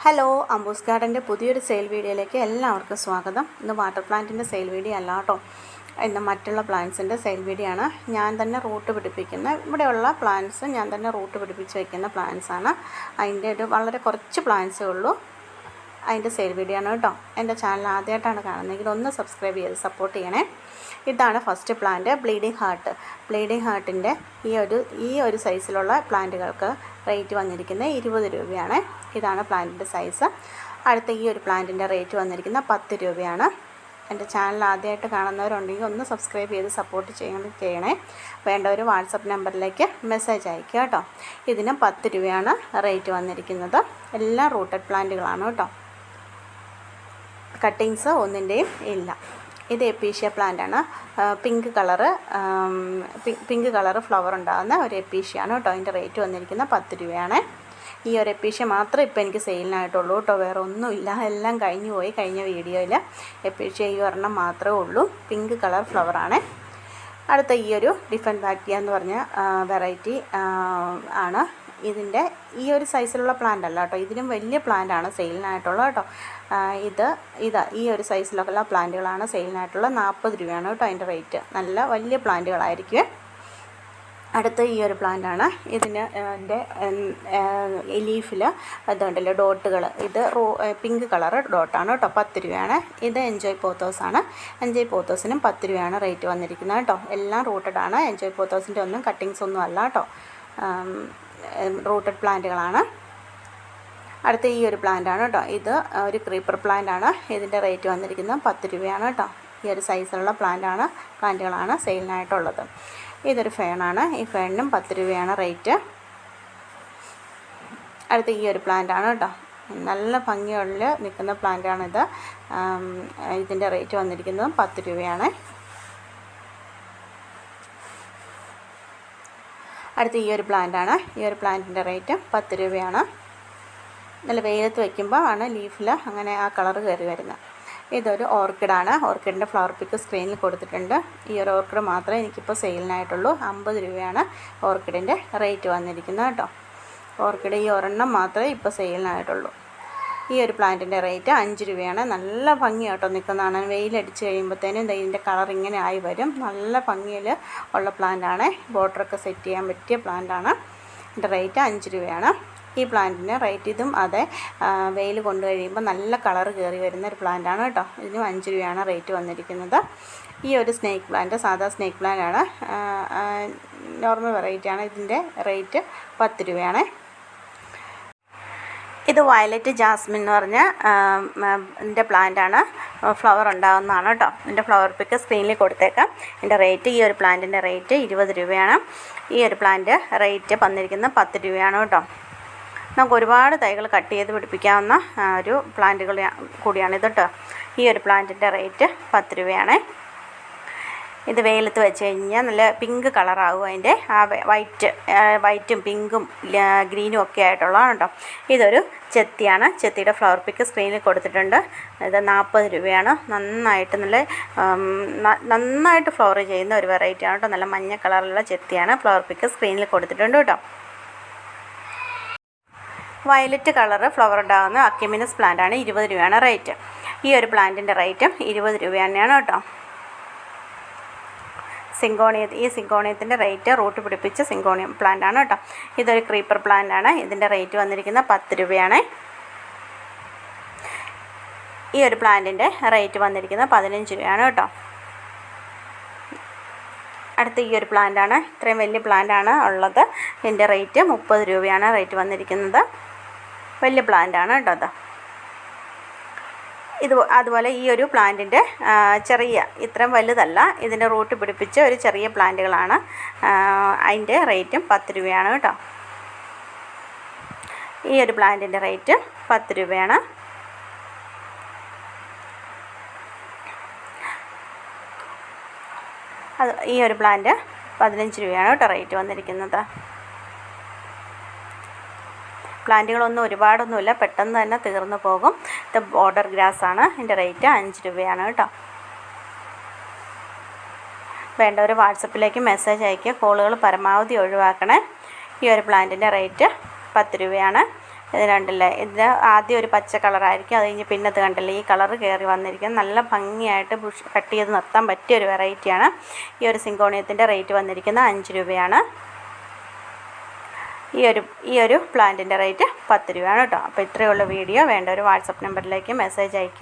Hello, അംബൂസ് ഗാർഡൻ്റെ പുതിയൊരു sale വീഡിയോയിലേക്ക് എല്ലാവർക്കും സ്വാഗതം. ഇന്ന് വാട്ടർ പ്ലാന്റിൻ്റെ സെയിൽ വീഡിയോ അല്ല കേട്ടോ, ഇന്ന് മറ്റുള്ള പ്ലാന്റ്സിൻ്റെ സെയിൽ വീഡിയോ ആണ്. ഞാൻ തന്നെ റൂട്ട് പിടിപ്പിക്കുന്ന, ഇവിടെയുള്ള പ്ലാന്റ്സ് ഞാൻ തന്നെ റൂട്ട് പിടിപ്പിച്ച് വയ്ക്കുന്ന പ്ലാന്റ്സാണ്. അതിൻ്റെ ഒരു വളരെ കുറച്ച് പ്ലാന്റ്സേ ഉള്ളൂ. അതിൻ്റെ സെയിൽ വീഡിയോ ആണ് കേട്ടോ. എൻ്റെ ചാനൽ ആദ്യമായിട്ടാണ് കാണുന്നതെങ്കിൽ ഒന്ന് സബ്സ്ക്രൈബ് ചെയ്ത് സപ്പോർട്ട് ചെയ്യണേ. ഇതാണ് first plant, bleeding heart. Bleeding ഹാർട്ടിൻ്റെ ഈ ഒരു സൈസിലുള്ള പ്ലാന്റുകൾക്ക് റേറ്റ് വന്നിരിക്കുന്നത് 20 രൂപയാണ്. ഇതാണ് പ്ലാന്റിൻ്റെ സൈസ്. അടുത്ത ഈ ഒരു പ്ലാന്റിൻ്റെ റേറ്റ് വന്നിരിക്കുന്നത് 10 രൂപയാണ്. എൻ്റെ ചാനൽ ആദ്യമായിട്ട് കാണുന്നവരുണ്ടെങ്കിൽ ഒന്ന് സബ്സ്ക്രൈബ് ചെയ്ത് സപ്പോർട്ട് ചെയ്യണേ. വേണ്ടവർ വാട്സപ്പ് നമ്പറിലേക്ക് മെസ്സേജ് അയക്കുക കേട്ടോ. ഇതിന് 10 രൂപയാണ് റേറ്റ് വന്നിരിക്കുന്നത്. എല്ലാം റൂട്ടഡ് പ്ലാന്റുകളാണ് കേട്ടോ. കട്ടിങ്സ് ഒന്നിൻ്റെയും ഇല്ല. ഇത് എപ്പീഷ്യ പ്ലാന്റാണ്. പിങ്ക് കളറ് ഫ്ലവർ ഉണ്ടാകുന്ന ഒരു എപ്പീഷ്യയാണ് കേട്ടോ. അതിൻ്റെ റേറ്റ് വന്നിരിക്കുന്നത് 10 രൂപയാണ്. ഈ ഒരു എപ്പീഷ്യ മാത്രമേ ഇപ്പോൾ എനിക്ക് സെയിലിനായിട്ടുള്ളൂ കേട്ടോ, വേറെ ഒന്നുമില്ല. എല്ലാം കഴിഞ്ഞു പോയി. കഴിഞ്ഞ വീഡിയോയിൽ എപ്പീഷ്യ ഈ ഒരെണ്ണം മാത്രമേ ഉള്ളൂ. പിങ്ക് കളർ ഫ്ലവറാണ്. അടുത്ത ഈ ഒരു ഡിഫൻ ബാക്ടീരിയ എന്ന് പറഞ്ഞ വെറൈറ്റി ആണ്. ഇതിൻ്റെ ഈ ഒരു സൈസിലുള്ള പ്ലാന്റ് അല്ല കേട്ടോ, ഇതിലും വലിയ പ്ലാന്റാണ് സെയിലിനായിട്ടുള്ളത് കേട്ടോ. ഈ ഒരു സൈസിലുള്ള പ്ലാന്റുകളാണ് സെയിലിനായിട്ടുള്ള 40 രൂപയാണ് കേട്ടോ അതിൻ്റെ റേറ്റ്. നല്ല വലിയ പ്ലാന്റുകളായിരിക്കും. അടുത്ത ഈ ഒരു പ്ലാന്റാണ്. ഇതിന് എൻ്റെ ലീഫിൽ അതുകൊണ്ടല്ലോ ഡോട്ടുകൾ, ഇത് പിങ്ക് കളർ ഡോട്ടാണ് കേട്ടോ. 10 രൂപയാണ്. ഇത് എൻജോയ് പോത്തോസാണ്. എൻജോയ് പോത്തോസിനും 10 രൂപയാണ് റേറ്റ് വന്നിരിക്കുന്നത് കേട്ടോ. എല്ലാം റൂട്ടഡാണ്. എൻജോയ് പോത്തോസിൻ്റെ ഒന്നും കട്ടിങ്സ് ഒന്നും അല്ല കേട്ടോ, റൂട്ടഡ് പ്ലാന്റുകളാണ്. അടുത്ത ഈ ഒരു പ്ലാന്റാണ് കേട്ടോ. ഇത് ഒരു ക്രീപ്പർ പ്ലാന്റാണ്. ഇതിൻ്റെ റേറ്റ് വന്നിരിക്കുന്നത് 10 രൂപയാണ് കേട്ടോ. ഈ ഒരു സൈസിലുള്ള പ്ലാന്റുകളാണ് സെയിലിനായിട്ടുള്ളത്. ഇതൊരു ഫേണാണ്. ഈ ഫേണിനും 10 രൂപയാണ് റേറ്റ്. അടുത്ത ഈ ഒരു പ്ലാന്റാണ് കേട്ടോ. നല്ല ഭംഗിയുള്ള നിൽക്കുന്ന പ്ലാന്റാണിത്. ഇതിൻ്റെ റേറ്റ് വന്നിരിക്കുന്നതും 10 രൂപയാണ്. അടുത്ത ഈ ഒരു പ്ലാന്റാണ്. ഈ ഒരു പ്ലാന്റിൻ്റെ റേറ്റ് 10 രൂപയാണ്. നല്ല വെയിലത്ത് വയ്ക്കുമ്പോൾ ആണ് ലീഫിൽ അങ്ങനെ ആ കളർ കയറി വരുന്നത്. ഇതൊരു ഓർക്കിഡാണ്. ഓർക്കിഡിൻ്റെ ഫ്ലവർ പിക്ക് സ്ക്രീനിൽ കൊടുത്തിട്ടുണ്ട്. ഈ ഒരു ഓർക്കിഡ് മാത്രമേ എനിക്കിപ്പോൾ സെയിലിനായിട്ടുള്ളൂ. 50 രൂപയാണ് ഓർക്കിഡിൻ്റെ റേറ്റ് വന്നിരിക്കുന്നത് കേട്ടോ. ഓർക്കിഡ് ഈ ഒരെണ്ണം മാത്രമേ ഇപ്പോൾ സെയിലിനായിട്ടുള്ളൂ. ഈ ഒരു പ്ലാന്റിൻ്റെ റേറ്റ് 5 രൂപയാണ്. നല്ല ഭംഗിയാട്ടോ നിൽക്കുന്നതാണ്. വെയിലടിച്ച് കഴിയുമ്പോഴത്തേനും ഇതിൻ്റെ കളർ ഇങ്ങനെ ആയി വരും. നല്ല ഭംഗിയിൽ ഉള്ള പ്ലാന്റാണ്. ബോർഡറൊക്കെ സെറ്റ് ചെയ്യാൻ പറ്റിയ പ്ലാന്റാണ്. ഇതിൻ്റെ റേറ്റ് 5 രൂപയാണ്. ഈ പ്ലാന്റിന് റേറ്റ് ഇതും അതെ, വെയിൽ കൊണ്ട് കഴിയുമ്പോൾ നല്ല കളർ കയറി വരുന്ന ഒരു പ്ലാന്റാണ് കേട്ടോ. ഇതിനും 5 രൂപയാണ് റേറ്റ് വന്നിരിക്കുന്നത്. ഈ ഒരു സ്നേക്ക് പ്ലാന്റ് സാധാ സ്നേക്ക് പ്ലാന്റാണ്. നോർമൽ വെറൈറ്റിയാണ്. ഇതിൻ്റെ റേറ്റ് 10 രൂപയാണ്. ഇത് വയലറ്റ് ജാസ്മിൻ എന്ന് പറഞ്ഞ ഇതിൻ്റെ പ്ലാന്റാണ്. ഫ്ലവർ ഉണ്ടാകുന്നതാണ് കേട്ടോ. ഇതിൻ്റെ ഫ്ലവർ പിക്ക് സ്ക്രീനിൽ കൊടുത്തേക്കാം. ഇതിൻ്റെ റേറ്റ്, ഈ ഒരു പ്ലാന്റിൻ്റെ റേറ്റ് 20 രൂപയാണ്. ഈ ഒരു പ്ലാന്റ് റേറ്റ് വന്നിരിക്കുന്നത് 10 രൂപയാണ് കേട്ടോ. നമുക്ക് ഒരുപാട് തൈകൾ കട്ട് ചെയ്ത് പിടിപ്പിക്കാവുന്ന ഒരു പ്ലാന്റുകൾ കൂടിയാണിത് കേട്ടോ. ഈ ഒരു പ്ലാന്റിൻ്റെ റേറ്റ് 10 രൂപയാണ്. ഇത് വെയിലത്ത് വെച്ച് കഴിഞ്ഞാൽ നല്ല പിങ്ക് കളറാകും. അതിൻ്റെ ആ വൈറ്റും പിങ്കും ഗ്രീനും ഒക്കെ ആയിട്ടുള്ളതാണ് കേട്ടോ. ഇതൊരു ചെത്തിയാണ്. ചെത്തിയുടെ ഫ്ലവർ പിക്ക് സ്ക്രീനിൽ കൊടുത്തിട്ടുണ്ട്. ഇത് 40 രൂപയാണ്. നന്നായിട്ട് ഫ്ലവർ ചെയ്യുന്ന ഒരു വെറൈറ്റിയാണ് കേട്ടോ. നല്ല മഞ്ഞ കളറിലുള്ള ചെത്തിയാണ്. ഫ്ലവർ പിക്ക് സ്ക്രീനിൽ കൊടുത്തിട്ടുണ്ട് കേട്ടോ. വയലറ്റ് കളറ് ഫ്ലവർ ഉണ്ടാകുന്ന അക്യുമിനസ് പ്ലാന്റാണ്. 20 രൂപയാണ് റേറ്റ്. ഈ ഒരു പ്ലാന്റിൻ്റെ റേറ്റും 20 രൂപ തന്നെയാണ് കേട്ടോ. ഈ സിങ്കോണിയത്തിൻ്റെ റേറ്റ് റൂട്ട് പിടിപ്പിച്ച സിങ്കോണിയം പ്ലാന്റാണ് കേട്ടോ. ഇതൊരു ക്രീപ്പർ പ്ലാന്റാണ്. ഇതിൻ്റെ റേറ്റ് വന്നിരിക്കുന്നത് 10 രൂപയാണ്. ഈ ഒരു പ്ലാന്റിൻ്റെ റേറ്റ് വന്നിരിക്കുന്നത് 15 രൂപയാണ് കേട്ടോ. അടുത്ത ഈ ഒരു പ്ലാന്റാണ്. ഇത്രയും വലിയ പ്ലാന്റാണ് ഉള്ളത്. ഇതിൻ്റെ റേറ്റ് 30 രൂപയാണ് റേറ്റ് വന്നിരിക്കുന്നത്. വലിയ പ്ലാന്റാണ് കേട്ടോ അത്. അതുപോലെ ഈ ഒരു പ്ലാന്റിൻ്റെ ചെറിയ, ഇത്രയും വലുതല്ല, ഇതിൻ്റെ റൂട്ട് പിടിപ്പിച്ച ഒരു ചെറിയ പ്ലാന്റുകളാണ്. അതിൻ്റെ റേറ്റും 10 രൂപയാണ് കേട്ടോ. ഈ ഒരു പ്ലാന്റിൻ്റെ റേറ്റ് 10 രൂപയാണ്. ഈ ഒരു പ്ലാന്റ് 15 രൂപയാണ് കേട്ടോ റേറ്റ് വന്നിരിക്കുന്നത്. പ്ലാന്റുകളൊന്നും ഒരുപാടൊന്നുമില്ല, പെട്ടെന്ന് തന്നെ തീർന്നു പോകും. ഇത് ബോർഡർ ഗ്രാസ് ആണ്. ഇതിൻ്റെ റേറ്റ് 5 രൂപയാണ് കേട്ടോ. വേണ്ടവർ വാട്സപ്പിലേക്ക് മെസ്സേജ് അയയ്ക്കുക. കോളുകൾ പരമാവധി ഒഴിവാക്കണേ. ഈ ഒരു പ്ലാന്റിൻ്റെ റേറ്റ് 10 രൂപയാണ്. ഇത് കണ്ടില്ലേ, ഇത് ആദ്യം ഒരു പച്ച കളറായിരിക്കും, അത് കഴിഞ്ഞ് പിന്നെ ഇത് കണ്ടില്ലേ ഈ കളറ് കയറി വന്നിരിക്കുന്നത്. നല്ല ഭംഗിയായിട്ട് ബുഷ് കട്ട് ചെയ്ത് നിർത്താൻ പറ്റിയ ഒരു വെറൈറ്റിയാണ്. ഈ ഒരു സിങ്കോണിയത്തിൻ്റെ റേറ്റ് വന്നിരിക്കുന്നത് 5 രൂപയാണ്. ഈ ഒരു പ്ലാന്റിൻ്റെ റേറ്റ് 10 രൂപയാണ് കേട്ടോ. അപ്പോൾ ഇത്രയുള്ള വീഡിയോ വേണ്ട ഒരു വാട്സപ്പ് നമ്പറിലേക്ക് മെസ്സേജ് അയയ്ക്കുക.